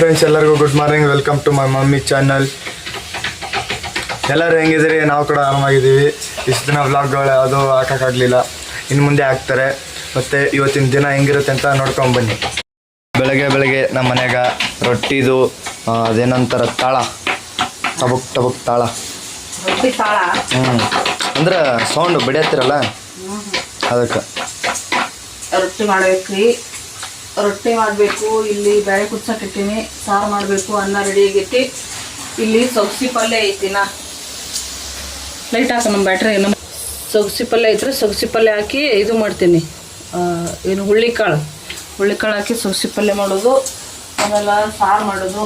Friends, ಎಲ್ಲರಿಗೂ good morning. Welcome to my mummy channel. ಎಲ್ಲರೂ ಹೆಂಗಿದ್ದೀರಿ? ನಾವು ಕೂಡ ಆರಾಮಾಗಿದ್ದೀವಿ. ಇಷ್ಟು ದಿನ ವ್ಲಾಗ್ಗಳು ಯಾವುದೂ ಹಾಕೋಕ್ಕಾಗಲಿಲ್ಲ, ಇನ್ನು ಮುಂದೆ ಹಾಕ್ತಾರೆ. ಮತ್ತು ಇವತ್ತಿನ ದಿನ ಹೆಂಗಿರುತ್ತೆ ಅಂತ ನೋಡ್ಕೊಂಬನ್ನಿ. ಬೆಳಗ್ಗೆ ನಮ್ಮ ಮನೆಯಾಗ ರೊಟ್ಟಿದು ಅದೇನಂತಾರೆ ತಾಳ, ಟಬುಕ್ ತಾಳ, ಅಂದ್ರೆ ಸೌಂಡ್ ಬಿಡಿಯತ್ತಿರಲ್ಲ ಅದಕ್ಕೆ ರೊಟ್ಟಿ ಮಾಡ್ಬೇಕ್ರಿ. ರೊಟ್ಟಿ ಮಾಡಬೇಕು. ಇಲ್ಲಿ ಬೇಳೆ ಕುದ್ಸಕ್ಕಿಟ್ಟಿನಿ, ಸಾರು ಮಾಡಬೇಕು, ಅನ್ನ ರೆಡಿ ಆಗೈತಿ. ಇಲ್ಲಿ ಸೊಗಸಿ ಪಲ್ಯ ಐತಿ. ಲೈಟ್ ಹಾಕ ನಮ್ಮ ಬ್ಯಾಟ್ರಿ. ನಮ್ಮ ಸೊಗಸಿ ಪಲ್ಯ ಐತ್ರಿ. ಸೊಗಸಿ ಪಲ್ಯ ಹಾಕಿ ಇದು ಮಾಡ್ತೀನಿ, ಏನು ಹುಳ್ಳಿಕಾಳು ಹಾಕಿ ಸೊಗಸಿ ಪಲ್ಯ ಮಾಡೋದು, ಆಮೇಲೆ ಸಾರು ಮಾಡೋದು,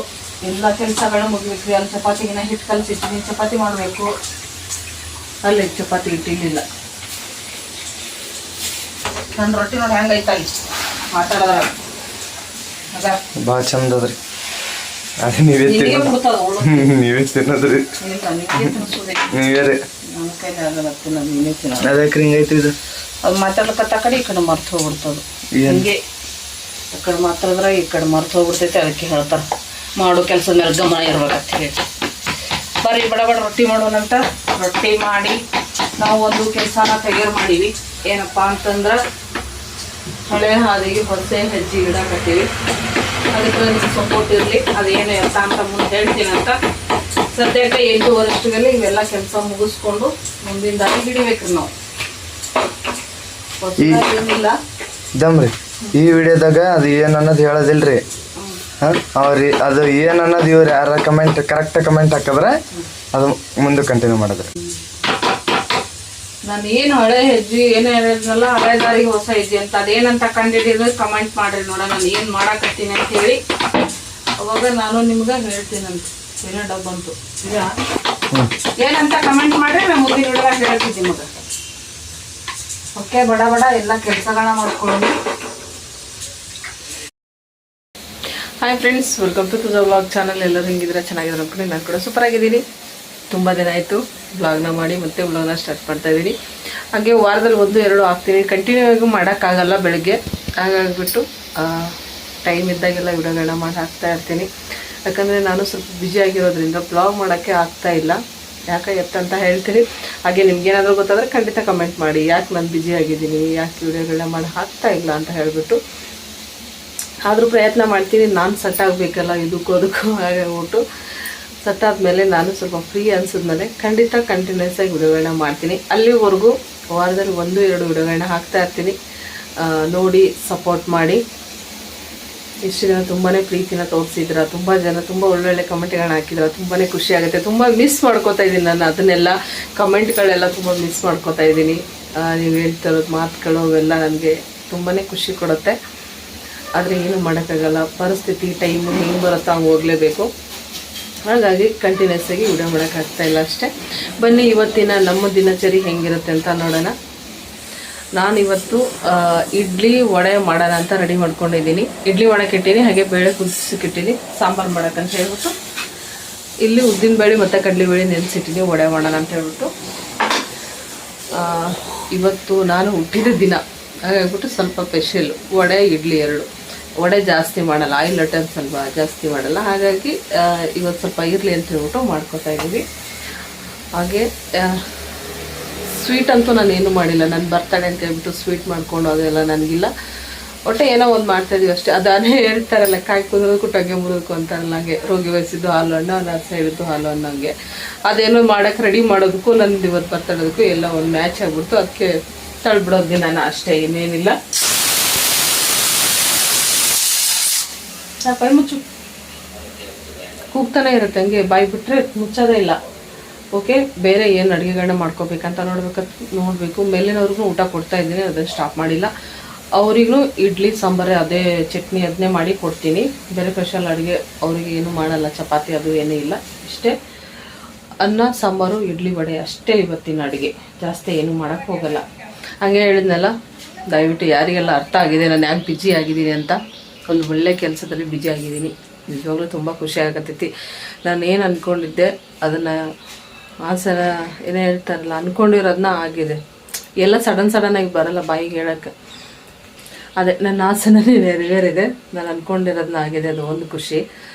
ಎಲ್ಲ ಕೆಲಸಗಳು ಮುಗಿಬೇಕ್ರಿ. ಅಲ್ಲಿ ಚಪಾತಿಗಿನ ಹಿಟ್ಟು ಕಲಸಿಟ್ಟಿನಿ, ಚಪಾತಿ ಮಾಡಬೇಕು. ಅಲ್ಲಿ ಚಪಾತಿ ಇಟ್ಟಿಲ್ಲ. ನನ್ನ ರೊಟ್ಟಿ ನೋಡಿ ಹೆಂಗೈತಲ್ಲಿ ಮಾತಾಡೋದ್ರ ಭಾಳ ಚಂದ ಅದ್ರಿ. ಅದೇ ನೀವೇ ತಿನ್ನೋದ್ರಿ. ನೀವೇ ರೀ ಅದಕ್ಕೆ ಹಿಂಗೈತಿ ಇದು. ಅದು ಮಾತಾಡ್ಲಕತ್ತ ಕಡೆ ಈ ಕಡೆ ಮರ್ತು ಹೋಗ್ಬಿಡ್ತದು. ಹಿಂಗೆ ಆ ಕಡೆ ಮಾತಾಡಿದ್ರೆ ಈ ಕಡೆ ಮರ್ತು ಹೋಗ್ಬಿಡ್ತೈತೆ. ಅದಕ್ಕೆ ಹೇಳ್ತಾರೆ ಮಾಡೋ ಕೆಲಸದ ಮೇಲೆ ಗಮನ ಇರ್ಬೇಕಂತ ಹೇಳಿ. ಬರೀ ಬಡ ರೊಟ್ಟಿ ಮಾಡೋಣಂತ ರೊಟ್ಟಿ ಮಾಡಿ ನಾವು ಒಂದು ಕೆಲಸನ ತಯಾರು ಮಾಡೀವಿ. ಏನಪ್ಪ ಅಂತಂದ್ರೆ ಹಳೆ ಹಾದಿಗೆ ಹೊಸ ಹೆಜ್ಜೆ ಇಡಕತ್ತೀವಿ. ಅದಕ್ಕೆ ಸಪೋರ್ಟ್ ಇರಲಿ. ಅದೇನು ಎತ್ತ ಅಂತ ಮುಂದೆ ಹೇಳ್ತೀನಂತ. ಸದ್ಯಕ್ಕೆ 8 ವರ್ಷಗಳಲ್ಲಿ ಇವೆಲ್ಲ ಕೆಲಸ ಮುಗಿಸ್ಕೊಂಡು ಮುಂದಿನ ದಾರಿ ಹಿಡಿಬೇಕ್ರಿ ನಾವು. ಏನಿಲ್ಲ ದಮ್ರಿ ಈ ವಿಡಿಯೋದಾಗ ಅದು ಏನು ಅನ್ನೋದು ಹೇಳೋದಿಲ್ರಿ. ಅವ್ರಿ ಅದು ಏನು ಅನ್ನೋದು ಇವ್ರು ಯಾರ ಕರೆಕ್ಟ್ ಕಮೆಂಟ್ ಹಾಕಿದ್ರೆ ಅದು ಮುಂದೆ ಕಂಟಿನ್ಯೂ ಮಾಡಿದ್ರಿ. ನಾನು ಏನು ಹಳೆ ಹೆಜ್ಜೆ ಏನು ಹೇಳಿದ್ನಲ್ಲ, ಹಳೆ ದಾರಿಗೆ ಹೊಸ ಹೆಜ್ಜೆ ಅಂತ ಅದೇನಂತ ಕಂಡಿಡಿದ್ರೆ ಕಮೆಂಟ್ ಮಾಡ್ರಿ. ನೋಡ ನಾನು ಏನು ಮಾಡಾಕತ್ತೀನಿ ಅಂತ ಹೇಳಿ. ಅವಾಗ ನಾನು ನಿಮ್ಗೆ ಹೇಳ್ತೀನಂತ. ಏನೋ ಡಬ್ಬಂತು ಈಗ ಏನಂತ ಕಮೆಂಟ್ ಮಾಡ್ರಿ. ನಾನು ಮುಂದಿನ ವಿಡಿಯೋದಾಗ ಹೇಳ್ತಿದ್ದೀನಿ ಮಗ. ಓಕೆ, ಬಡ ಎಲ್ಲ ಕೆಲಸಗಳನ್ನ ಮಾಡ್ಕೊಳ್ಳಿ. Hi friends, welcome to the vlog channel. ಎಲ್ಲರೂ ಹಿಂಗಿದ್ರೆ ಚೆನ್ನಾಗಿದ್ರೆ ಅನ್ಕೊಂಡು ನಾನು ಕೂಡ ಸೂಪರ್ ಆಗಿದ್ದೀನಿ. ತುಂಬ ದಿನ ಆಯಿತು ವ್ಲಾಗ್ನ ಮಾಡಿ, ಮತ್ತೆ ವ್ಲಾಗ್ನ ಸ್ಟಾರ್ಟ್ ಮಾಡ್ತಾ ಇದ್ದೀನಿ. ಹಾಗೆ ವಾರದಲ್ಲಿ 1-2 ಹಾಕ್ತೀನಿ. ಕಂಟಿನ್ಯೂ ಆಗಿ ಮಾಡೋಕ್ಕಾಗಲ್ಲ ಬೆಳಗ್ಗೆ. ಹಾಗಾಗಿಬಿಟ್ಟು ಟೈಮ್ ಇದ್ದಾಗೆಲ್ಲ ವಿಡಿಯೋಗಳನ್ನ ಮಾಡಿ ಹಾಕ್ತಾ ಇರ್ತೀನಿ. ಯಾಕಂದರೆ ನಾನು ಸ್ವಲ್ಪ ಬ್ಯುಸಿ ಆಗಿರೋದ್ರಿಂದ ಬ್ಲಾಗ್ ಮಾಡೋಕ್ಕೆ ಆಗ್ತಾಯಿಲ್ಲ. ಯಾಕೆ ಎತ್ತಂತ ಹೇಳ್ತೀನಿ. ಹಾಗೆ ನಿಮ್ಗೇನಾದರೂ ಗೊತ್ತಾದರೆ ಖಂಡಿತ ಕಮೆಂಟ್ ಮಾಡಿ. ಯಾಕೆ ನಾನು ಬ್ಯುಸಿ ಆಗಿದ್ದೀನಿ, ಯಾಕೆ ವಿಡಿಯೋಗಳನ್ನ ಮಾಡಿ ಹಾಕ್ತಾ ಇಲ್ಲ ಅಂತ ಹೇಳಿಬಿಟ್ಟು. ಆದರೂ ಪ್ರಯತ್ನ ಮಾಡ್ತೀನಿ. ನಾನು ಸೆಟ್ ಆಗಬೇಕಲ್ಲ ಇದಕ್ಕೂ ಹಾಗಾಗ್ಬಿಟ್ಟು ಸೆಟ್ ಆದಮೇಲೆ ನಾನು ಸ್ವಲ್ಪ ಫ್ರೀ ಅನಿಸಿದ್ಮೇಲೆ ಖಂಡಿತ ಕಂಟಿನ್ಯೂಸ್ ಆಗಿ ವಿಡಿಯೋಗಳನ್ನ ಮಾಡ್ತೀನಿ. ಅಲ್ಲಿವರೆಗೂ ವಾರದಲ್ಲಿ 1-2 ವಿಡಿಯೋಗಳನ್ನ ಹಾಕ್ತಾ ಇರ್ತೀನಿ. ನೋಡಿ ಸಪೋರ್ಟ್ ಮಾಡಿ. ಇಷ್ಟು ದಿನ ತುಂಬಾ ಪ್ರೀತಿನ ತೋರಿಸಿದ್ರ, ತುಂಬ ಜನ ತುಂಬ ಒಳ್ಳೊಳ್ಳೆ ಕಮೆಂಟ್ಗಳನ್ನ ಹಾಕಿದ್ರ, ತುಂಬಾ ಖುಷಿ ಆಗುತ್ತೆ. ತುಂಬ ಮಿಸ್ ಮಾಡ್ಕೋತಾ ಇದ್ದೀನಿ ನಾನು ಅದನ್ನೆಲ್ಲ. ಕಮೆಂಟ್ಗಳೆಲ್ಲ ತುಂಬ ಮಿಸ್ ಮಾಡ್ಕೋತಾ ಇದ್ದೀನಿ. ನೀವು ಹೇಳ್ತಿರೋದು ಮಾತುಗಳು ಅವೆಲ್ಲ ನನಗೆ ತುಂಬಾ ಖುಷಿ ಕೊಡುತ್ತೆ. ಆದರೆ ಏನು ಮಾಡೋಕ್ಕಾಗಲ್ಲ, ಪರಿಸ್ಥಿತಿ ಟೈಮು ಹೆಂಗೆ ಬರುತ್ತೋ ಹಂಗೆ ಹೋಗಲೇಬೇಕು. ಹಾಗಾಗಿ ಕಂಟಿನ್ಯೂಸ್ ಆಗಿ ವಿಡಿಯೋ ಮಾಡೋಕ್ಕಾಗ್ತಾಯಿಲ್ಲ ಅಷ್ಟೇ. ಬನ್ನಿ ಇವತ್ತಿನ ನಮ್ಮ ದಿನಚರಿ ಹೆಂಗಿರುತ್ತೆ ಅಂತ ನೋಡೋಣ. ನಾನಿವತ್ತು ಇಡ್ಲಿ ವಡೆ ಮಾಡೋಣ ಅಂತ ರೆಡಿ ಮಾಡ್ಕೊಂಡಿದ್ದೀನಿ. ಇಡ್ಲಿ ಮಾಡೋಕ್ಕಿಟ್ಟೀನಿ, ಹಾಗೆ ಬೇಳೆ ಕುದಿಸಿಟ್ಟಿದ್ದೀನಿ ಸಾಂಬಾರು ಮಾಡೋಕ್ಕಂತ ಹೇಳ್ಬಿಟ್ಟು. ಇಲ್ಲಿ ಉದ್ದಿನಬೇಳೆ ಮತ್ತು ಕಡಲೆಬೇಳೆ ನೆನೆಸಿಟ್ಟಿನಿ ವಡೆ ಮಾಡೋಣ ಅಂತ ಹೇಳ್ಬಿಟ್ಟು. ಇವತ್ತು ನಾನು ಹುಟ್ಟಿದ ದಿನ, ಹಾಗಾಗ್ಬಿಟ್ಟು ಸ್ವಲ್ಪ ಸ್ಪೆಷಲ್ ವಡೆ ಇಡ್ಲಿ 2. ವಡೆ ಜಾಸ್ತಿ ಮಾಡಲ್ಲ, ಆಯಿಲ್ ಐಟಮ್ ಸ್ವಲ್ಪ ಜಾಸ್ತಿ ಮಾಡಲ್ಲ. ಹಾಗಾಗಿ ಇವತ್ತು ಸ್ವಲ್ಪ ಇರಲಿ ಅಂತ ಹೇಳ್ಬಿಟ್ಟು ಮಾಡ್ಕೊತಾ ಇದ್ದೀವಿ. ಹಾಗೆ ಸ್ವೀಟ್ ಅಂತೂ ನಾನು ಏನೂ ಮಾಡಿಲ್ಲ. ನನ್ನ ಬರ್ತಡೇ ಅಂತ ಹೇಳ್ಬಿಟ್ಟು ಸ್ವೀಟ್ ಮಾಡ್ಕೊಂಡು ಅದೆಲ್ಲ ನನಗಿಲ್ಲ. ಒಟ್ಟೆ ಏನೋ ಒಂದು ಮಾಡ್ತಾಯಿದ್ದೀವಿ ಅಷ್ಟೇ. ಅದಾನೇ ಹೇಳ್ತಾರಲ್ಲ, ಕಾಯಿ ಕುದಿರೋದಕ್ಕೂ ಟೊಗೆ ಮುರಿದಕ್ಕೂ ಅಂತಾರಲ್ಲ, ಹಾಗೆ ರೋಗಿ ವಯಸ್ಸಿದ್ದು ಹಾಲು ಹಣ್ಣು, ನರ್ಸ ಹೇಳಿದ್ದು ಹಾಲು ಹಣ್ಣಂಗೆ ಅದೇನೋ ಮಾಡೋಕ್ಕೆ ರೆಡಿ ಮಾಡೋದಕ್ಕೂ ನಂದು ಇವತ್ತು ಬರ್ತಡೋದಕ್ಕೂ ಎಲ್ಲ ಒಂದು ಮ್ಯಾಚ್ ಆಗಿಬಿಡ್ತು. ಅದಕ್ಕೆ ತಳ್ಬಿಡೋದು ನಾನು ಅಷ್ಟೇ, ಇನ್ನೇನಿಲ್ಲ. ಕೈ ಮುಚ್ಚು, ಕೂಗ್ತಾನೆ ಇರುತ್ತೆ ಹಂಗೆ, ಬಾಯಿ ಬಿಟ್ಟರೆ ಮುಚ್ಚೋದೇ ಇಲ್ಲ. ಓಕೆ, ಬೇರೆ ಏನು ಅಡುಗೆಗಳನ್ನ ಮಾಡ್ಕೋಬೇಕಂತ ನೋಡಬೇಕು. ಮೇಲಿನವ್ರಿಗೂ ಊಟ ಕೊಡ್ತಾ ಇದ್ದೀನಿ, ಅದನ್ನು ಸ್ಟಾಪ್ ಮಾಡಿಲ್ಲ. ಅವರಿಗೂ ಇಡ್ಲಿ ಸಾಂಬಾರು ಅದೇ ಚಟ್ನಿ ಅದನ್ನೇ ಮಾಡಿ ಕೊಡ್ತೀನಿ. ಬೇರೆ ಸ್ಪೆಷಲ್ ಅಡುಗೆ ಅವರಿಗೆ ಏನು ಮಾಡಲ್ಲ, ಚಪಾತಿ ಅದು ಏನೂ ಇಲ್ಲ. ಇಷ್ಟೇ, ಅನ್ನ ಸಾಂಬಾರು ಇಡ್ಲಿ ವಡೆ ಅಷ್ಟೇ ಇವತ್ತಿನ ಅಡುಗೆ. ಜಾಸ್ತಿ ಏನೂ ಮಾಡೋಕ್ಕೆ ಹೋಗಲ್ಲ. ಹಾಗೆ ಹೇಳಿದ್ನಲ್ಲ, ದಯವಿಟ್ಟು ಯಾರಿಗೆಲ್ಲ ಅರ್ಥ ಆಗಿದೆ ನಾನು ಯಾಕೆ ಬ್ಯುಸಿ ಆಗಿದ್ದೀನಿ ಅಂತ. ಒಂದು ಒಳ್ಳೆ ಕೆಲಸದಲ್ಲಿ ಬ್ಯುಸಿ ಆಗಿದ್ದೀನಿ. ನಿಜವಾಗ್ಲೂ ತುಂಬ ಖುಷಿ ಆಗತ್ತೈತಿ. ನಾನು ಏನು ಅಂದ್ಕೊಂಡಿದ್ದೆ ಅದನ್ನು ಆಸರ ಏನೇ ಹೇಳ್ತಾರಲ್ಲ, ಅಂದ್ಕೊಂಡಿರೋದನ್ನ ಆಗಿದೆ. ಎಲ್ಲ ಸಡನ್ನಾಗಿ ಬರಲ್ಲ ಬಾಯಿಗೆ ಹೇಳೋಕ್ಕೆ. ಅದೇ ನನ್ನ ಆಸೆನೇ ನೆರವೇರಿದೆ. ನಾನು ಅಂದ್ಕೊಂಡಿರೋದನ್ನ ಆಗಿದೆ, ಅದು ಒಂದು ಖುಷಿ.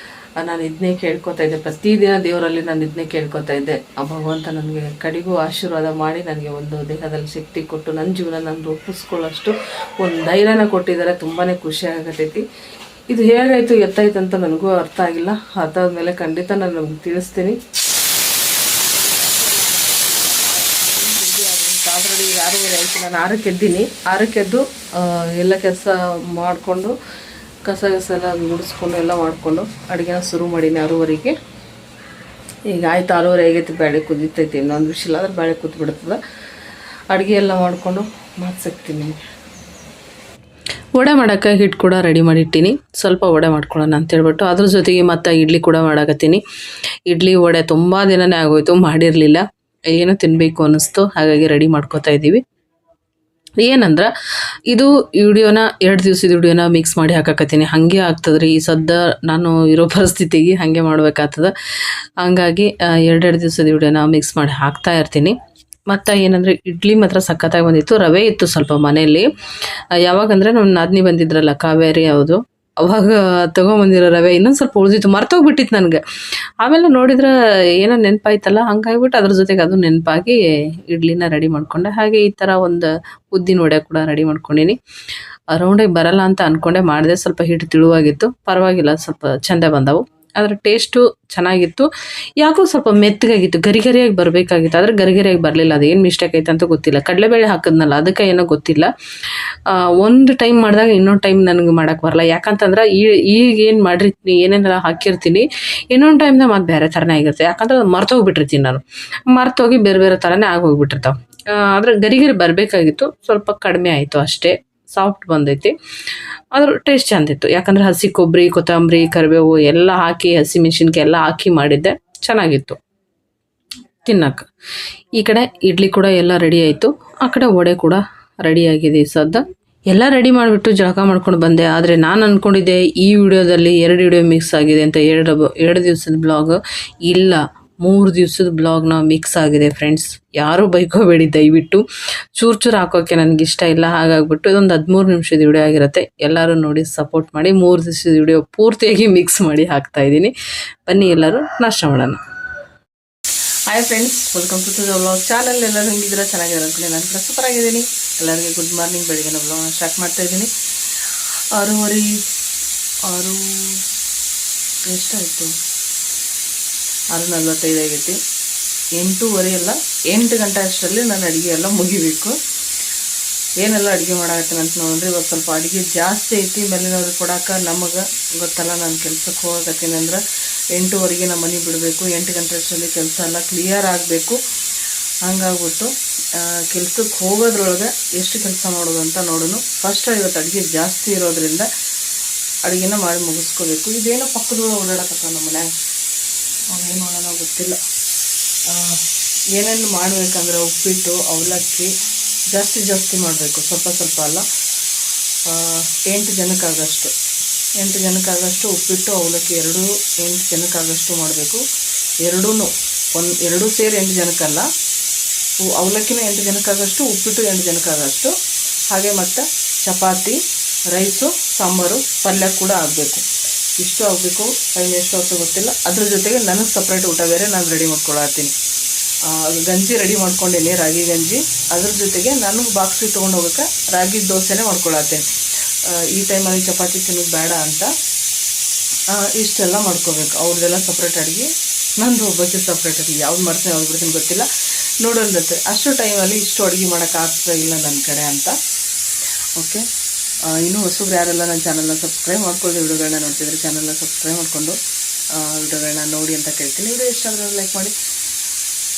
ನಾನು ಇದನ್ನೇ ಕೇಳ್ಕೊತಾ ಇದ್ದೆ, ಪ್ರತಿದಿನ ದೇವರಲ್ಲಿ ನಾನು ಇದನ್ನೇ ಕೇಳ್ಕೊತಾ ಇದ್ದೆ. ಆ ಭಗವಂತ ನನಗೆ ಕಡೆಗೂ ಆಶೀರ್ವಾದ ಮಾಡಿ ನನಗೆ ಒಂದು ದೇಹದಲ್ಲಿ ಶಕ್ತಿ ಕೊಟ್ಟು ನನ್ನ ಜೀವನ ನಾನು ರೂಪಿಸ್ಕೊಳ್ಳೋಷ್ಟು ಒಂದು ಧೈರ್ಯನ ಕೊಟ್ಟಿದ್ದಾರೆ. ತುಂಬಾ ಖುಷಿ ಆಗತೈತಿ. ಇದು ಹೇಗಾಯಿತು ಎತ್ತಾಯ್ತು ಅಂತ ನನಗೂ ಅರ್ಥ ಆಗಿಲ್ಲ. ಅದಾದ್ಮೇಲೆ ಖಂಡಿತ ನಾನು ನಮ್ಗೆ ತಿಳಿಸ್ತೀನಿ. ಆಲ್ರೆಡಿ 6:30 ಆಯಿತು. ನಾನು 6ಕ್ಕೆ ಎದ್ದೀನಿ. 6ಕ್ಕೆ ಎದ್ದು ಎಲ್ಲ ಕೆಲಸ ಮಾಡಿಕೊಂಡು ಕಸ ಎಲ್ಲ ಗುಡಿಸ್ಕೊಂಡು ಎಲ್ಲ ಮಾಡಿಕೊಂಡು ಅಡುಗೆನ ಶುರು ಮಾಡೀನಿ 6:30ಗೆ. ಈಗ ಆಯ್ತು 6:30 ಆಗೈತಿ. ಬೇಳೆ ಕುದೀತೈತಿ. ಇನ್ನೊಂದು ವಿಷಯ ಆದ್ರೆ ಬೇಳೆ ಕೂತ್ಬಿಡ್ತದೆ. ಅಡುಗೆ ಎಲ್ಲ ಮಾಡಿಕೊಂಡು ಮಾತು ಸಿಗ್ತೀನಿ ನಿಮಗೆ. ವಡೆ ಮಾಡೋಕ್ಕೆ ಹಿಟ್ಟು ಕೂಡ ರೆಡಿ ಮಾಡಿಟ್ಟಿನಿ. ಸ್ವಲ್ಪ ವಡೆ ಮಾಡ್ಕೊಳ್ಳೋಣ ಅಂತೇಳ್ಬಿಟ್ಟು ಅದ್ರ ಜೊತೆಗೆ ಮತ್ತು ಇಡ್ಲಿ ಕೂಡ ಮಾಡಕತ್ತೀನಿ. ಇಡ್ಲಿ ವಡೆ ತುಂಬ ದಿನವೇ ಆಗೋಯ್ತು, ಮಾಡಿರಲಿಲ್ಲ. ಏನೋ ತಿನ್ನಬೇಕು ಅನ್ನಿಸ್ತು, ಹಾಗಾಗಿ ರೆಡಿ ಮಾಡ್ಕೋತಾ ಇದ್ದೀವಿ. ಏನಂದ್ರೆ ಇದು ವಿಡಿಯೋನ 2 ದಿವಸದ ವಿಡಿಯೋನ ಮಿಕ್ಸ್ ಮಾಡಿ ಹಾಕಕತ್ತೀನಿ. ಹಾಗೆ ಆಗ್ತದೆ ರೀ, ಈ ಸದ್ದ ನಾನು ಇರೋ ಪರಿಸ್ಥಿತಿಗೆ ಹಾಗೆ ಮಾಡ್ಬೇಕಾಗ್ತದೆ. ಹಂಗಾಗಿ 2 ದಿವಸದ ವಿಡಿಯೋನ ಮಿಕ್ಸ್ ಮಾಡಿ ಹಾಕ್ತಾ ಇರ್ತೀನಿ. ಮತ್ತು ಏನಂದರೆ ಇಡ್ಲಿ ಮಾತ್ರ ಸಖತ್ತಾಗಿ ಬಂದಿತ್ತು. ರವೆ ಇತ್ತು ಸ್ವಲ್ಪ ಮನೆಯಲ್ಲಿ. ಯಾವಾಗಂದರೆ ನಮ್ಮ ನಾದಿನಿ ಬಂದಿದ್ರಲ್ಲ, ಕಾವೇರಿ ಯಾವುದು, ಅವಾಗ ತೊಗೊಂಬಂದಿರೋ ರವೆ ಇನ್ನೊಂದು ಸ್ವಲ್ಪ ಉಳಿದಿತ್ತು, ಮರ್ತೋಗ್ಬಿಟ್ಟಿತ್ತು ನನಗೆ. ಆಮೇಲೆ ನೋಡಿದ್ರೆ ಏನೋ ನೆನಪಾಯ್ತಲ್ಲ, ಹಂಗಾಗ್ಬಿಟ್ಟು ಅದ್ರ ಜೊತೆಗೆ ಅದು ನೆನಪಾಗಿ ಇಡ್ಲಿನ ರೆಡಿ ಮಾಡ್ಕೊಂಡೆ. ಹಾಗೆ ಈ ಥರ ಒಂದು ಉದ್ದಿನ ವಡೆ ಕೂಡ ರೆಡಿ ಮಾಡ್ಕೊಂಡಿನಿ. ರೌಂಡಾಗಿ ಬರಲ್ಲ ಅಂತ ಅಂದ್ಕೊಂಡೆ ಮಾಡಿದೆ. ಸ್ವಲ್ಪ ಹಿಟ್ಟು ತಿಳುವಾಗಿತ್ತು, ಪರವಾಗಿಲ್ಲ, ಸ್ವಲ್ಪ ಚೆಂದ ಬಂದವು. ಅದರ ಟೇಸ್ಟು ಚೆನ್ನಾಗಿತ್ತು. ಯಾಕೋ ಸ್ವಲ್ಪ ಮೆತ್ತಗಾಗಿತ್ತು, ಗರಿಗರಿಯಾಗಿ ಬರಬೇಕಾಗಿತ್ತು. ಆದರೆ ಗರಿಗರಿಯಾಗಿ ಬರಲಿಲ್ಲ. ಅದು ಏನು ಮಿಸ್ಟೇಕ್ ಆಯ್ತು ಅಂತ ಗೊತ್ತಿಲ್ಲ. ಕಡಲೆಬೇಳೆ ಹಾಕಿದ್ನಲ್ಲ, ಅದಕ್ಕೆ ಏನೋ ಗೊತ್ತಿಲ್ಲ. ಒಂದು ಟೈಮ್ ಮಾಡಿದಾಗ ಇನ್ನೊಂದು ಟೈಮ್ ನನಗೆ ಮಾಡೋಕ್ಕೆ ಬರಲ್ಲ. ಯಾಕಂತಂದ್ರೆ ಈಗ ಏನು ಮಾಡಿರ್ತೀನಿ, ಏನೇನೆಲ್ಲ ಹಾಕಿರ್ತೀನಿ, ಇನ್ನೊಂದು ಟೈಮ್ದಾಗ ಮತ್ತೆ ಬೇರೆ ಥರನೇ ಆಗಿರುತ್ತೆ. ಯಾಕಂದ್ರೆ ಅದು ಮರ್ತೋಗ್ಬಿಟ್ಟಿರ್ತೀನಿ ನಾನು. ಮರ್ತೋಗಿ ಬೇರೆ ಬೇರೆ ಥರನೇ ಆಗೋಗ್ಬಿಟ್ಟಿರ್ತಾವೆ. ಆದರೆ ಗರಿಗರಿ ಬರಬೇಕಾಗಿತ್ತು, ಸ್ವಲ್ಪ ಕಡಿಮೆ ಆಯಿತು ಅಷ್ಟೇ. ಸಾಫ್ಟ್ ಬಂದೈತಿ. ಅದ್ರ ಟೇಸ್ಟ್ ಚಂದಿತ್ತು. ಯಾಕಂದರೆ ಹಸಿ ಕೊಬ್ಬರಿ, ಕೊತ್ತಂಬರಿ, ಕರಿಬೇವು ಎಲ್ಲ ಹಾಕಿ, ಹಸಿಮೆಣ್ಸಿನ್ಕಾಯಿ ಎಲ್ಲ ಹಾಕಿ ಮಾಡಿದ್ದೆ, ಚೆನ್ನಾಗಿತ್ತು ತಿನ್ನಕ್ಕೆ. ಈ ಕಡೆ ಇಡ್ಲಿ ಕೂಡ ಎಲ್ಲ ರೆಡಿ ಆಯಿತು. ಆ ಕಡೆ ವಡೆ ಕೂಡ ರೆಡಿಯಾಗಿದೆ. ಸದ್ದ ಎಲ್ಲ ರೆಡಿ ಮಾಡಿಬಿಟ್ಟು ಜಳಕ ಮಾಡ್ಕೊಂಡು ಬಂದೆ. ಆದರೆ ನಾನು ಅಂದ್ಕೊಂಡಿದ್ದೆ ಈ ವಿಡಿಯೋದಲ್ಲಿ 2 ವಿಡಿಯೋ ಮಿಕ್ಸ್ ಆಗಿದೆ ಅಂತ. 2 ದಿವಸದ ಬ್ಲಾಗ್ ಇಲ್ಲ, 3 ದಿವಸದ ಬ್ಲಾಗ್ನ ಮಿಕ್ಸ್ ಆಗಿದೆ ಫ್ರೆಂಡ್ಸ್. ಯಾರೂ ಬೈಕೋಬೇಡಿ ದಯವಿಟ್ಟು. ಚೂರು ಹಾಕೋಕ್ಕೆ ನನಗೆ ಇಷ್ಟ ಇಲ್ಲ. ಹಾಗಾಗ್ಬಿಟ್ಟು ಇದೊಂದು 13 ನಿಮಿಷದ ವಿಡಿಯೋ ಆಗಿರುತ್ತೆ. ಎಲ್ಲರೂ ನೋಡಿ ಸಪೋರ್ಟ್ ಮಾಡಿ. 3 ದಿವಸದ ವಿಡಿಯೋ ಪೂರ್ತಿಯಾಗಿ ಮಿಕ್ಸ್ ಮಾಡಿ ಹಾಕ್ತಾ ಇದ್ದೀನಿ. ಬನ್ನಿ ಎಲ್ಲರೂ ನಾಷ್ಟ ಮಾಡೋಣ. Hi friends, welcome to the vlog channel. ಎಲ್ಲರೂ ಹೆಂಗಿದ್ರೆ ಚೆನ್ನಾಗಿರೋ ಅನ್ಕೊಂಡು ನಾನು ಕೂಡ ಸೂಪರ್ ಆಗಿದ್ದೀನಿ. ಎಲ್ಲರಿಗೆ ಗುಡ್ ಮಾರ್ನಿಂಗ್. ಬೆಳಿಗ್ಗೆ ನಾವು ವ್ಲಾಗ್ನ ಸ್ಟಾರ್ಟ್ ಮಾಡ್ತಾ ಇದ್ದೀನಿ. 6 ಎಷ್ಟಾಯಿತು, 6:45 ಆಗೈತಿ. 8:30 ಅಲ್ಲ, 8 ಗಂಟೆ ಅಷ್ಟರಲ್ಲಿ ನಾನು ಅಡುಗೆ ಎಲ್ಲ ಮುಗಿಬೇಕು. ಏನೆಲ್ಲ ಅಡುಗೆ ಮಾಡಾಕತ್ತೀನಿ ಅಂತ ನೋಡ್ರಿ. ಇವಾಗ ಸ್ವಲ್ಪ ಅಡುಗೆ ಜಾಸ್ತಿ ಐತಿ. ಮೇಲಿನವ್ರಿಗೆ ಕೊಡೋಕೆ ನಮಗೆ ಗೊತ್ತಲ್ಲ. ನಾನು ಕೆಲ್ಸಕ್ಕೆ ಹೋಗಕತ್ತೀನಿ ಅಂದ್ರೆ 8:30ಗೆ ನಮ್ಮ ಮನೆ ಬಿಡಬೇಕು. 8 ಗಂಟೆ ಅಷ್ಟರಲ್ಲಿ ಕೆಲಸ ಎಲ್ಲ ಕ್ಲಿಯರ್ ಆಗಬೇಕು. ಹಂಗಾಗ್ಬಿಟ್ಟು ಕೆಲ್ಸಕ್ಕೆ ಹೋಗೋದ್ರೊಳಗೆ ಎಷ್ಟು ಕೆಲಸ ಮಾಡೋದು ಅಂತ ನೋಡೋಣ. ಫಸ್ಟ್ ಇವತ್ತು ಅಡುಗೆ ಜಾಸ್ತಿ ಇರೋದ್ರಿಂದ ಅಡುಗೆನ ಮಾಡಿ ಮುಗಿಸ್ಕೋಬೇಕು. ಇದೇನೋ ಪಕ್ಕದೊಳಗೆ ಓಡಾಡಕತ್ತ ನಮ್ಮ ಮನ್ಯಾಗ, ಅವೇನು ಮಾಡೋಣ ಗೊತ್ತಿಲ್ಲ. ಏನೇನು ಮಾಡಬೇಕಂದ್ರೆ ಉಪ್ಪಿಟ್ಟು, ಅವಲಕ್ಕಿ ಜಾಸ್ತಿ ಮಾಡಬೇಕು, ಸ್ವಲ್ಪ ಅಲ್ಲ. 8 ಜನಕ್ಕಾಗಷ್ಟು ಉಪ್ಪಿಟ್ಟು, ಅವಲಕ್ಕಿ 8 ಜನಕ್ಕಾಗಷ್ಟು ಮಾಡಬೇಕು. ಎರಡೂ ಸೇರಿ 8 ಜನಕ್ಕಲ್ಲ. ಅವಲಕ್ಕಿನ 8 ಜನಕ್ಕಾಗಷ್ಟು, ಉಪ್ಪಿಟ್ಟು 8 ಜನಕ್ಕಾಗಷ್ಟು. ಹಾಗೆ ಮತ್ತು ಚಪಾತಿ, ರೈಸು, ಸಾಂಬಾರು, ಪಲ್ಯ ಕೂಡ ಆಗಬೇಕು. ಇಷ್ಟು ಆಗಬೇಕು. ಟೈಮ್ ಎಷ್ಟು ಹೊತ್ತು ಗೊತ್ತಿಲ್ಲ. ಅದ್ರ ಜೊತೆಗೆ ನನಗೆ ಸಪ್ರೇಟ್ ಊಟ ಬೇರೆ ನಾನು ರೆಡಿ ಮಾಡ್ಕೊಳತ್ತೀನಿ. ಗಂಜಿ ರೆಡಿ ಮಾಡ್ಕೊಂಡೇನಿ, ರಾಗಿ ಗಂಜಿ. ಅದ್ರ ಜೊತೆಗೆ ನನಗೆ ಬಾಕ್ಸಿಗೆ ತೊಗೊಂಡು ಹೋಗೋಕೆ ರಾಗಿ ದೋಸೆನೇ ಮಾಡ್ಕೊಳತ್ತೇನೆ. ಈ ಟೈಮಲ್ಲಿ ಚಪಾತಿ ತಿನ್ನೋದು ಬೇಡ ಅಂತ ಇಷ್ಟೆಲ್ಲ ಮಾಡ್ಕೋಬೇಕು. ಅವ್ರದ್ದೆಲ್ಲ ಸಪ್ರೇಟ್ ಅಡುಗೆ, ನಂದು ಒಬ್ಬಕ್ಕೆ ಸಪ್ರೇಟ್ ಅಡುಗೆ. ಯಾವ್ದು ಮಾಡ್ತೀನಿ ಯಾವ್ದು ಬಿಡ್ತೀನಿ ಗೊತ್ತಿಲ್ಲ, ನೋಡೋಣತ್ತೆ. ಅಷ್ಟು ಟೈಮಲ್ಲಿ ಇಷ್ಟು ಅಡುಗೆ ಮಾಡೋಕ್ಕಾಗ್ತಾ ಇಲ್ಲ ನನ್ನ ಕಡೆ ಅಂತ. ಓಕೆ, ಇನ್ನೂ ಹೊಸಬ್ರು ಯಾರೆಲ್ಲ ನನ್ನ ಚಾನಲ್ನ ಸಬ್ಸ್ಕ್ರೈಬ್ ಮಾಡ್ಕೊಳ್ಳಿ. ವಿಡಿಯೋಗಳನ್ನ ನೋಡ್ತಿದ್ರೆ ಚಾನಲ್ನ ಸಬ್ಸ್ಕ್ರೈಬ್ ಮಾಡಿಕೊಂಡು ವಿಡಿಯೋಗಳನ್ನ ನೋಡಿ ಅಂತ ಕೇಳ್ತೀನಿ. ವಿಡಿಯೋ ಇಷ್ಟ ಆದರೆ ಲೈಕ್ ಮಾಡಿ.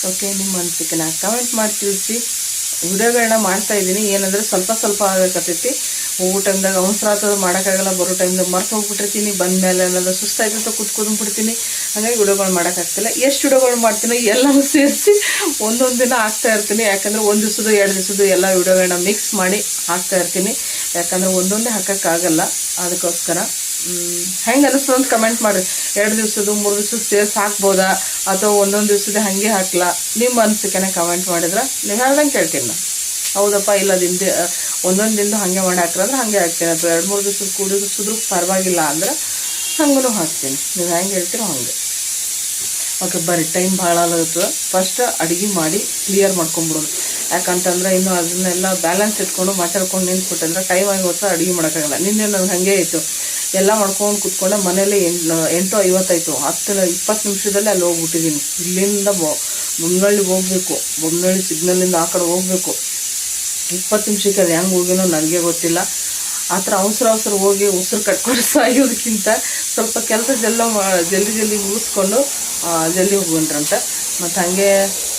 ಓಕೆ, ನಿಮ್ಮ ಅನಿಸಿಕೆ ನಾನು ಕಮೆಂಟ್ ಮಾಡಿ ತಿಳಿಸಿ. ವಿಡಿಯೋಗಳನ್ನ ಮಾಡ್ತಾಯಿದ್ದೀನಿ. ಏನಂದರೆ ಸ್ವಲ್ಪ ಆಗಕತ್ತೈತಿ. ಹೋಗೋ ಟೈಮ್ದಾಗ ಅವಸರ ಆಗ್ತದೆ, ಮಾಡೋಕ್ಕಾಗಲ್ಲ. ಬರೋ ಟೈಮ್ದಾಗ ಮರ್ತು ಹೋಗ್ಬಿಟ್ಟಿರ್ತೀನಿ. ಬಂದ ಮೇಲೆ ಏನಾದರೂ ಸುಸ್ತಾಯ್ತಂತ ಕೂತ್ಕೊಂಡ್ಬಿಡ್ತೀನಿ. ಹಾಗಾಗಿ ವಿಡಿಯೋಗಳು ಮಾಡೋಕ್ಕಾಗ್ತಿಲ್ಲ. ಎಷ್ಟು ವಿಡಿಯೋಗಳು ಮಾಡ್ತೀನಿ ಎಲ್ಲವೂ ಸೇರಿಸಿ ಒಂದೊಂದು ದಿನ ಹಾಕ್ತಾ ಇರ್ತೀನಿ. ಯಾಕಂದರೆ 1 ದಿವಸದ್ದು 2 ದಿವಸದ್ದು ಎಲ್ಲ ವಿಡಿಯೋಗಳನ್ನ ಮಿಕ್ಸ್ ಮಾಡಿ ಹಾಕ್ತಾ ಇರ್ತೀನಿ. ಯಾಕಂದರೆ ಒಂದೊಂದೇ ಹಾಕೋಕ್ಕಾಗಲ್ಲ. ಅದಕ್ಕೋಸ್ಕರ ಹೆಂಗೆ ಅನಿಸ್ತದೆ ಅಂತ ಕಮೆಂಟ್ ಮಾಡಿರಿ. 2 ದಿವಸದ್ದು 3 ದಿವಸದ್ದು ಸೇರಿಸಿ ಹಾಕ್ಬೋದಾ, ಅಥವಾ ಒಂದೊಂದು ದಿವಸದ ಹಾಗೆ ಹಾಕ್ಲಾ? ನಿಮ್ಮ ಅನಿಸಿಕೆನ ಕಮೆಂಟ್ ಮಾಡಿದ್ರೆ ನೀವು ಹೇಳ್ದಂಗೆ ಕೇಳ್ತೀನಿ ನಾನು. ಹೌದಪ್ಪ, ಇಲ್ಲ ಒಂದೊಂದು ದಿನದ್ದು ಹಾಗೆ ಮಾಡಿ ಹಾಕ್ರಂದ್ರೆ ಹಾಗೆ ಹಾಕ್ತೀನಿ. ಅಥವಾ 2-3 ದಿವಸದ ಕೂಡಿಸಿದ್ರು ಪರವಾಗಿಲ್ಲ ಅಂದ್ರೆ ಹಂಗೂ ಹಾಕ್ತೀನಿ. ನೀವು ಹೆಂಗೆ ಹೇಳ್ತೀರೋ ಹಂಗೆ. ಓಕೆ ಬರ್ರಿ, ಟೈಮ್ ಭಾಳ ಆಗುತ್ತೆ. ಫಸ್ಟ್ ಅಡುಗೆ ಮಾಡಿ ಕ್ಲಿಯರ್ ಮಾಡ್ಕೊಂಬಿಡೋದು. ಯಾಕಂತಂದ್ರೆ ಇನ್ನು ಅದನ್ನೆಲ್ಲ ಬ್ಯಾಲೆನ್ಸ್ ಇಟ್ಕೊಂಡು ಮಾತಾಡ್ಕೊಂಡು ನಿಂತ್ಬಿಟ್ಟಂದ್ರೆ ಟೈಮ್ ಆಗಿ ಹೊತ್ತು ಅಡುಗೆ ಮಾಡೋಕ್ಕಾಗಲ್ಲ. ನಿನ್ನೆ ನನಗೆ ಹಾಗೆ ಆಯಿತು, ಎಲ್ಲ ಮಾಡ್ಕೊಂಡು ಕೂತ್ಕೊಂಡೆ. ಮನೇಲಿ 8:50 10-20 ನಿಮಿಷದಲ್ಲಿ ಅಲ್ಲಿ ಹೋಗ್ಬಿಟ್ಟಿದ್ದೀನಿ. ಇಲ್ಲಿಂದ ಬೊಮ್ಮನಹಳ್ಳಿಗೆ ಹೋಗಬೇಕು, ಬೊಮ್ಮನಹಳ್ಳಿ ಸಿಗ್ನಲಿಂದ ಆ ಕಡೆ ಹೋಗಬೇಕು. 20 ನಿಮಿಷಕ್ಕೆ ಅದು ಹೆಂಗೆ ಹೋಗಿನೋ ನನಗೆ ಗೊತ್ತಿಲ್ಲ. ಆ ಥರ ಅವಸರ ಹೋಗಿ ಉಸಿರು ಕಟ್ಕೊಂಡು ಸಾಯೋದಕ್ಕಿಂತ ಸ್ವಲ್ಪ ಕೆಲಸ ಜಲ್ದಿ ಮುಗಿಸ್ಕೊಂಡು ಜಲ್ದಿ ಹೋಗ್ಬಿಟ್ರಂತೆ. ಮತ್ತು ಹಾಗೆ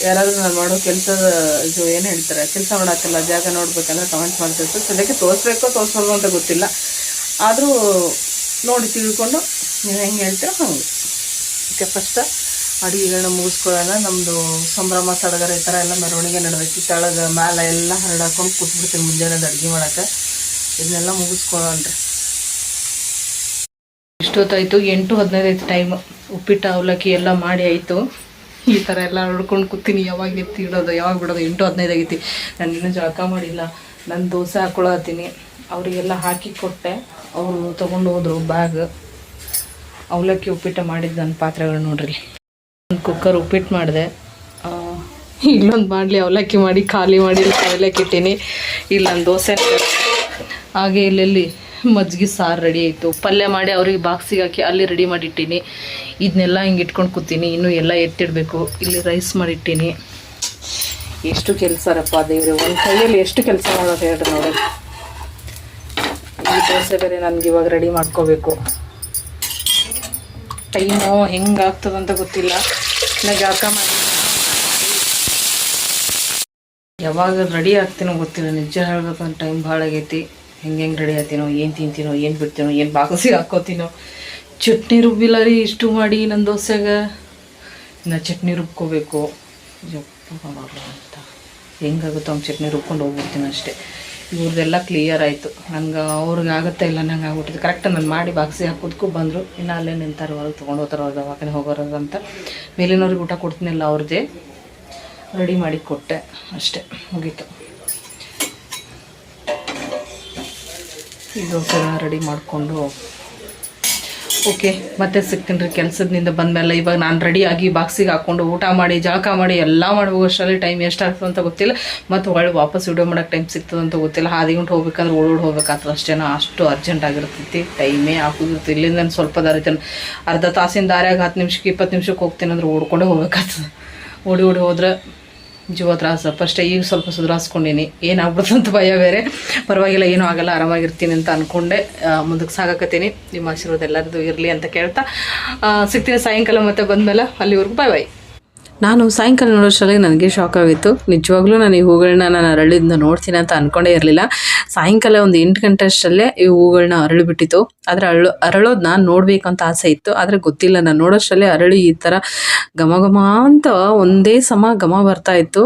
ಯಾರಾದರೂ ನಾನು ಮಾಡೋ ಕೆಲಸದ ಇದು ಏನು ಹೇಳ್ತಾರೆ, ಕೆಲಸ ಮಾಡೋಕ್ಕೆಲ್ಲ ಜಾಗ ನೋಡ್ಬೇಕಂದ್ರೆ ಕಮೆಂಟ್ ಮಾಡ್ತಿರ್ತಾರೆ. ಸದ್ಯಕ್ಕೆ ತೋರಿಸ್ಬಾರ್ದು ಅಂತ ಗೊತ್ತಿಲ್ಲ, ಆದರೂ ನೋಡಿ ತಿಳ್ಕೊಂಡು ನೀವು ಹೆಂಗೆ ಹೇಳ್ತೀರೋ ಹಂಗೆ. ಓಕೆ, ಫಸ್ಟ್ ಅಡುಗೆಗಳನ್ನ ಮುಗಿಸ್ಕೊಳ್ಳೋಣ. ನಮ್ಮದು ಸಂಭ್ರಮ ಸಡಗರ ಈ ಥರ ಎಲ್ಲ ಮೆರವಣಿಗೆ ನಡೆದೈತಿ. ತೆಳಗೆ ಮೇಲೆ ಎಲ್ಲ ಹರಡಾಕೊಂಡು ಕೂತ್ಬಿಡ್ತೀನಿ ಮುಂಜಾನೆ ಅಡುಗೆ ಮಾಡೋಕ್ಕೆ. ಇದನ್ನೆಲ್ಲ ಮುಗಿಸ್ಕೊಳ್ಳೋಣ್ರಿ. ಇಷ್ಟೊತ್ತಾಯಿತು, 8:15 ಟೈಮ್. ಉಪ್ಪಿಟ್ಟು ಅವಲಕ್ಕಿ ಎಲ್ಲ ಮಾಡಿ ಆಯಿತು. ಈ ಥರ ಎಲ್ಲ ಹೊಡ್ಕೊಂಡು ಕೂತೀನಿ. ಯಾವಾಗ ಎತ್ತಿ ಇಡೋದು, ಯಾವಾಗ ಬಿಡೋದು. 8:15 ಆಗೈತಿ. ನಾನು ಇನ್ನೂ ಜಳಕ ಮಾಡಿಲ್ಲ. ನಾನು ದೋಸೆ ಹಾಕ್ಕೊಳತ್ತೀನಿ. ಅವರಿಗೆಲ್ಲ ಹಾಕಿ ಕೊಟ್ಟೆ, ಅವರು ತೊಗೊಂಡು ಹೋದರು ಬ್ಯಾಗ್. ಅವಲಕ್ಕಿ ಉಪ್ಪಿಟ್ಟು ಮಾಡಿದ್ದು ನನ್ನ ಪಾತ್ರೆಗಳು ನೋಡ್ರಿ. ಒಂದು ಕುಕ್ಕರ್ ಉಪ್ಪಿಟ್ಟು ಮಾಡಿದೆ. ಇಲ್ಲೊಂದು ಮಾಡಲಿ ಅವಲಕ್ಕಿ ಮಾಡಿ ಖಾಲಿ ಮಾಡಿ ಅವಲಕ್ಕಿ ಇಟ್ಟೀನಿ. ಇಲ್ಲಿ ನಾನು ದೋಸೆ, ಹಾಗೆ ಇಲ್ಲೆಲ್ಲಿ ಮಜ್ಜಿಗೆ ಸಾರು ರೆಡಿ ಆಯಿತು. ಪಲ್ಯ ಮಾಡಿ ಅವ್ರಿಗೆ ಬಾಕ್ಸಿಗೆ ಹಾಕಿ ಅಲ್ಲಿ ರೆಡಿ ಮಾಡಿಟ್ಟೀನಿ. ಇದನ್ನೆಲ್ಲ ಹಿಂಗೆ ಇಟ್ಕೊಂಡು ಕೂತೀನಿ. ಇನ್ನೂ ಎಲ್ಲ ಎತ್ತಿಡಬೇಕು. ಇಲ್ಲಿ ರೈಸ್ ಮಾಡಿಟ್ಟೀನಿ. ಎಷ್ಟು ಕೆಲಸ ರಪ್ಪ ದೇವ್ರೆ, ಒಂದು ಕೈಯಲ್ಲಿ ಎಷ್ಟು ಕೆಲಸ ಮಾಡೋದು ಹೇಳ್ರಿ ನೋಡಿ. ಈ ದೋಸೆ ಬೇರೆ ನನಗೆ ಇವಾಗ ರೆಡಿ ಮಾಡ್ಕೋಬೇಕು. ಟೈಮು ಹೆಂಗಾಗ್ತದಂತ ಗೊತ್ತಿಲ್ಲ. ನನಗೆ ಜಳಕ ಮಾಡಿ ಯಾವಾಗ ರೆಡಿ ಆಗ್ತೀನೋ ಗೊತ್ತಿಲ್ಲ. ನಿಜ ಹೇಳ್ಬೇಕಂದ್ರೆ ಟೈಮ್ ಭಾಳ ಆಗೈತಿ. ಹೆಂಗೆ ರೆಡಿ ಆಗ್ತೀನೋ, ಏನು ತಿಂತೀನೋ, ಏನು ಬಿಡ್ತೀನೋ, ಏನು ಬಾಕ್ಸಿಗೆ ಹಾಕ್ಕೋತೀನೋ. ಚಟ್ನಿ ರುಬ್ಬಿಲ್ಲ ರೀ ಇಷ್ಟು ಮಾಡಿ ನನ್ನ ದೋಸೆಗೆ. ಇನ್ನು ಚಟ್ನಿ ರುಬ್ಕೋಬೇಕು. ಅಂತ ಹೆಂಗಾಗುತ್ತೋ ಅವ್ನು ಚಟ್ನಿ ರುಬ್ಕೊಂಡು ಹೋಗ್ಬಿಡ್ತೀನಿ ಅಷ್ಟೇ. ಇವ್ರದ್ದೆಲ್ಲ ಕ್ಲಿಯರ್ ಆಯಿತು. ನಂಗೆ ಅವ್ರಿಗೆ ಆಗುತ್ತಾ ಇಲ್ಲ ನಂಗೆ ಆಗ್ಬಿಟ್ಟಿದ್ದು. ಕರೆಕ್ಟ್ ನಾನು ಮಾಡಿ ಬಾಕ್ಸಿಗೆ ಹಾಕೋದಕ್ಕೂ ಬಂದರು. ಇನ್ನು ಅಲ್ಲೇ ನಿಂತಾರೆ, ಹೊರಗೆ ತೊಗೊಂಡು ಹೋಗ್ತಾರೆ, ಅವ್ರು ದವಾಖಾನೆ ಹೋಗೋರು ಅಂತ. ಮೇಲಿನವ್ರಿಗೆ ಊಟ ಕೊಡ್ತೀನಿಲ್ಲ, ಅವ್ರದ್ದೇ ರೆಡಿ ಮಾಡಿ ಕೊಟ್ಟೆ ಅಷ್ಟೇ, ಮುಗೀತು. ಈ ದೋಸೆ ರೆಡಿ ಮಾಡಿಕೊಂಡು ಓಕೆ ಮತ್ತೆ ಸಿಗ್ತೀನಿ ರೀ ಕೆಲಸದಿಂದ ಬಂದಮೇಲೆ. ಇವಾಗ ನಾನು ರೆಡಿಯಾಗಿ ಬಾಕ್ಸಿಗೆ ಹಾಕ್ಕೊಂಡು ಊಟ ಮಾಡಿ ಜಳಕ ಮಾಡಿ ಎಲ್ಲ ಮಾಡುವಷ್ಟರಲ್ಲಿ ಟೈಮ್ ಎಷ್ಟಾಗ್ತದೆ ಅಂತ ಗೊತ್ತಿಲ್ಲ. ಮತ್ತು ಒಳ್ಳೆ ವಾಪಸ್ ವಿಡಿಯೋ ಮಾಡೋಕ್ಕೆ ಟೈಮ್ ಸಿಗ್ತದಂತ ಗೊತ್ತಿಲ್ಲ. ಹಾದಿಗುಂಟು ಹೋಗ್ಬೇಕಂದ್ರೆ ಓಡೋಡಿ ಹೋಗ್ಬೇಕಾಗ್ತದೆ ಅಷ್ಟೇ. ಅಷ್ಟು ಅರ್ಜೆಂಟ್ ಆಗಿರ್ತೈತಿ. ಟೈಮೇ ಹಾಕೋದಿರ್ತಿ. ಇಲ್ಲಿಂದ ಸ್ವಲ್ಪ ದಾರಿ ಅರ್ಧ ತಾಸಿನ ದಾರ್ಯಾಗ 10 ನಿಮಿಷಕ್ಕೆ 20 ನಿಮಿಷಕ್ಕೆ ಹೋಗ್ತೀನಿ ಅಂದ್ರೆ ಓಡ್ಕೊಂಡೇ ಹೋಗ್ಬೇಕಾಗ್ತದೆ. ಓಡಿ ಹೋದ್ರೆ ಜೀವ ತ್ರಾಸ. ಫಸ್ಟೇ ಈಗ ಸ್ವಲ್ಪ ಸುಧಾರಿಸ್ಕೊಂಡೀನಿ. ಏನಾಗ್ಬಿಡ್ತಂತ ಭಯ ಬೇರೆ. ಪರವಾಗಿಲ್ಲ, ಏನೂ ಆಗಲ್ಲ, ಆರಾಮಾಗಿರ್ತೀನಿ ಅಂತ ಅಂದ್ಕೊಂಡೆ ಮುಂದಕ್ಕೆ ಸಾಗಕತ್ತೀನಿ. ನಿಮ್ಮ ಆಶೀರ್ವಾದ ಎಲ್ಲರದ್ದು ಇರಲಿ ಅಂತ ಕೇಳ್ತಾ ಸಿಗ್ತೀನಿ ಸಾಯಂಕಾಲ ಮತ್ತೆ ಬಂದಮೇಲೆ. ಅಲ್ಲಿವರೆಗೂ ಬಾಯ್ ಬಾಯ್. ನಾನು ಸಾಯಂಕಾಲ ನೋಡೋಷ್ಟರಲ್ಲಿ ನನಗೆ ಶಾಕ್ ಆಗಿತ್ತು. ನಿಜವಾಗ್ಲೂ ನಾನು ಈ ಹೂಗಳನ್ನ ನಾನು ಅರಳಿಂದ ನೋಡ್ತೀನಿ ಅಂತ ಅಂದ್ಕೊಂಡೇ ಇರಲಿಲ್ಲ. ಸಾಯಂಕಾಲ ಒಂದು 8 ಗಂಟೆ ಅಷ್ಟರಲ್ಲೇ ಈ ಹೂಗಳನ್ನ ಅರಳಿಬಿಟ್ಟಿತ್ತು. ಆದರೆ ಅರಳೋದು ನಾನು ನೋಡಬೇಕಂತ ಆಸೆ ಇತ್ತು. ಆದರೆ ಗೊತ್ತಿಲ್ಲ, ನಾನು ನೋಡೋಷ್ಟರಲ್ಲೇ ಅರಳಿ ಈ ಥರ ಘಮ ಅಂತ ಒಂದೇ ಸಮ ಘಮ ಬರ್ತಾ ಇತ್ತು.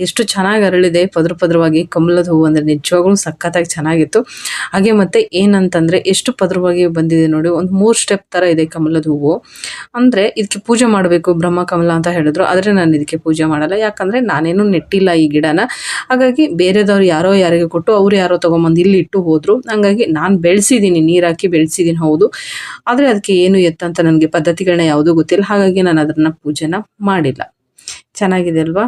ಎಷ್ಟು ಚೆನ್ನಾಗಿ ಅರಳಿದೆ ಪದ್ರವಾಗಿ. ಕಮಲದ ಹೂವು ಅಂದರೆ ನಿಜವಾಗ್ಲೂ ಸಖತ್ತಾಗಿ ಚೆನ್ನಾಗಿತ್ತು. ಹಾಗೆ ಮತ್ತು ಏನಂತಂದರೆ ಎಷ್ಟು ಪದ್ರವಾಗಿ ಬಂದಿದೆ ನೋಡಿ. ಒಂದು 3 ಸ್ಟೆಪ್ ಥರ ಇದೆ ಕಮಲದ ಹೂವು. ಅಂದರೆ ಇದಕ್ಕೆ ಪೂಜೆ ಮಾಡಬೇಕು, ಬ್ರಹ್ಮಕಮಲ ಅಂತ ಹೇಳಿದ್ರು. ಆದರೆ ನಾನು ಇದಕ್ಕೆ ಪೂಜೆ ಮಾಡಲ್ಲ. ಯಾಕಂದರೆ ನಾನೇನು ನೆಟ್ಟಿಲ್ಲ ಈ ಗಿಡನ. ಹಾಗಾಗಿ ಬೇರೆದವ್ರು ಯಾರಿಗೆ ಕೊಟ್ಟು ಅವ್ರು ಯಾರೋ ತೊಗೊಂಬಂದು ಇಲ್ಲಿ ಇಟ್ಟು ಹೋದರು. ಹಾಗಾಗಿ ನಾನು ಬೆಳೆಸಿದ್ದೀನಿ, ನೀರು ಹಾಕಿ ಬೆಳೆಸಿದ್ದೀನಿ ಹೌದು. ಆದರೆ ಅದಕ್ಕೆ ಏನು ಎತ್ತಂತ ನನಗೆ ಪದ್ಧತಿಗಳನ್ನ ಯಾವುದೂ ಗೊತ್ತಿಲ್ಲ. ಹಾಗಾಗಿ ನಾನು ಅದನ್ನು ಪೂಜೆನ ಮಾಡಿಲ್ಲ. ಚೆನ್ನಾಗಿದೆ ಅಲ್ವಾ?